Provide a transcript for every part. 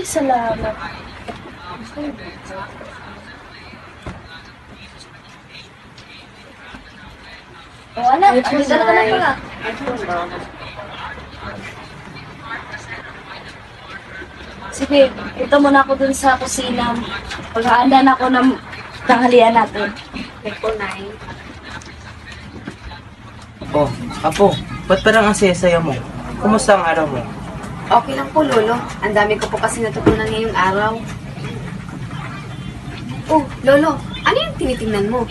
Ay, salamat. O anak, andito na ka na pala. Sige, ito muna ako dun sa kusina. Paghaandan ako ng tanghalian natin. Eko, Nay. Oh, Apo, ba't parang ang saya-saya mo? Kumusta ang araw mo? Okay lang po, Lolo. Ang dami ko po kasi natutunan ngayong araw. Oh, Lolo, ano yung tinitingnan mo?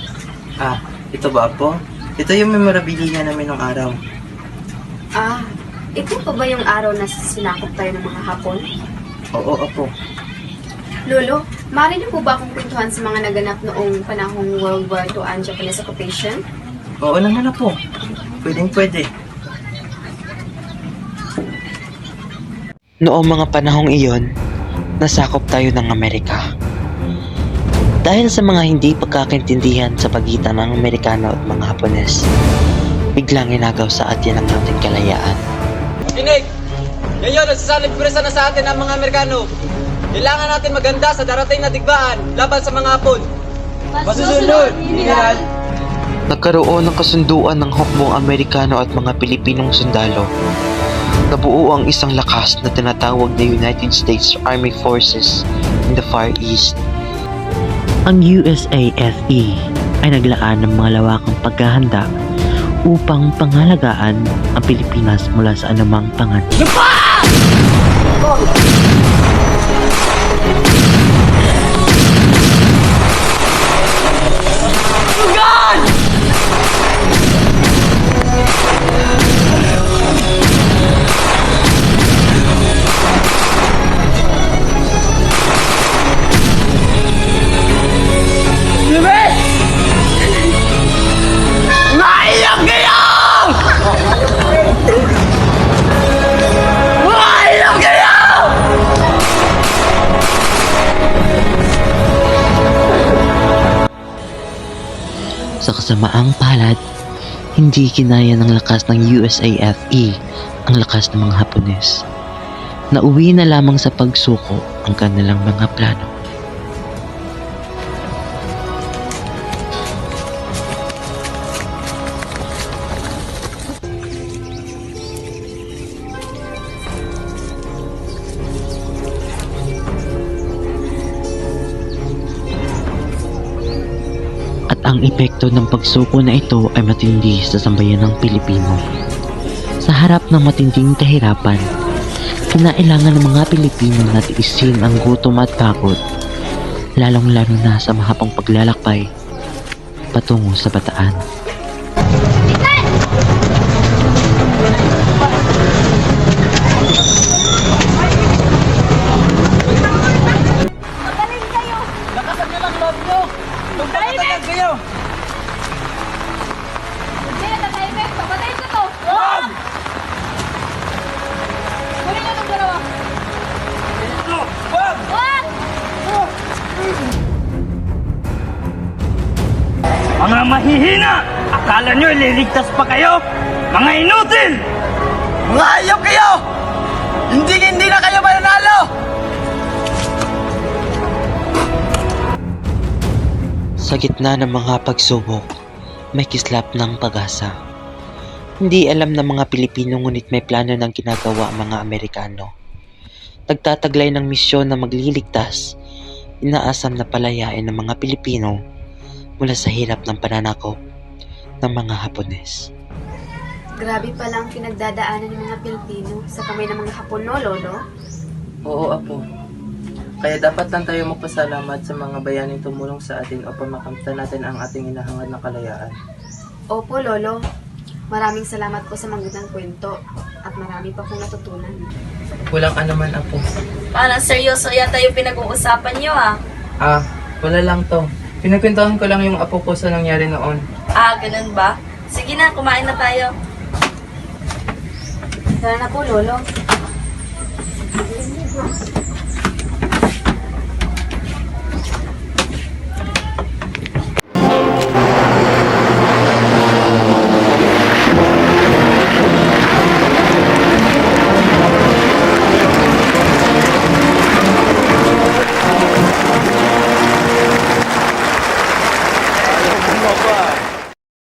Ah, ito ba, Apo? Ito yung memorabilia namin ng araw. Ah, ito pa ba yung araw na sinakop tayo ng mga Hapon? Oo, Apo. Lolo, maaari niyo po ba akong kwentuhan sa mga naganap noong panahong World War II and Japanese occupation? Oo naman, Apo. Pwedeng-pwede. Noong mga panahong iyon, nasakop tayo ng Amerika. Dahil sa mga hindi pagkakaintindihan sa pagitan ng Amerikano at mga Hapones, biglang inagaw sa atin ang ating kalayaan. Kinig! Ngayon, nagsasalib presa na sa atin ang mga Amerikano. Kailangan natin maganda sa darating na digmaan laban sa mga Hapon. Masusunod, General! Nagkaroon ng kasunduan ng hukbong Amerikano at mga Pilipinong sundalo. Nabuo ang isang lakas na tinatawag na United States Army Forces in the Far East. Ang USAFE ay naglaan ng mga lawakang paghahanda upang pangalagaan ang Pilipinas mula sa anumang panganib. Sa kasamaang palad, hindi kinaya ng lakas ng USAFE ang lakas ng mga Hapones. Nauwi na lamang sa pagsuko ang kanilang mga plano. At ang epekto ng pagsuko na ito ay matindi sa sambayan ng Pilipino. Sa harap ng matinding kahirapan, kinailangan ng mga Pilipino na tiisin ang gutom at pagod, lalong-lalo na sa mahabang paglalakbay patungo sa Bataan. Lakasan niyo lang loob niyo! Magpapatagag kayo! Hindi na tatahimik. Papatayin ko to. Wag! Kunin na itong dalawa. Wag! Wag! Mga mahihina! Akala nyo ililigtas pa kayo? Mga inutil! Mga hayop kayo! Hindi na kayo mananalo! Sa gitna ng mga pagsubok, may kislap ng pag-asa. Hindi alam ng mga Pilipino ngunit may plano ng ginagawa ang mga Amerikano. Nagtataglay ng misyon na magliligtas, inaasam na palayain ng mga Pilipino mula sa hirap ng pananakop ng mga Hapones. Grabe palang pinagdadaanan ng mga Pilipino sa kamay ng mga Hapon, no, Lolo? Oo, Apo. Kaya dapat lang tayo magpasalamat sa mga bayaning tumulong sa atin upang makamtan natin ang ating inahangad na kalayaan. Opo, Lolo. Maraming salamat po sa magandang kwento at marami pa pong natutunan. Walang anuman, Apo. Parang seryoso yata yung pinag-uusapan nyo ah. Ah, wala lang to. Pinagkwentuhan ko lang yung apo ko sa nangyari noon. Ah, ganun ba? Sige na, kumain na tayo. Tara na po, Lolo.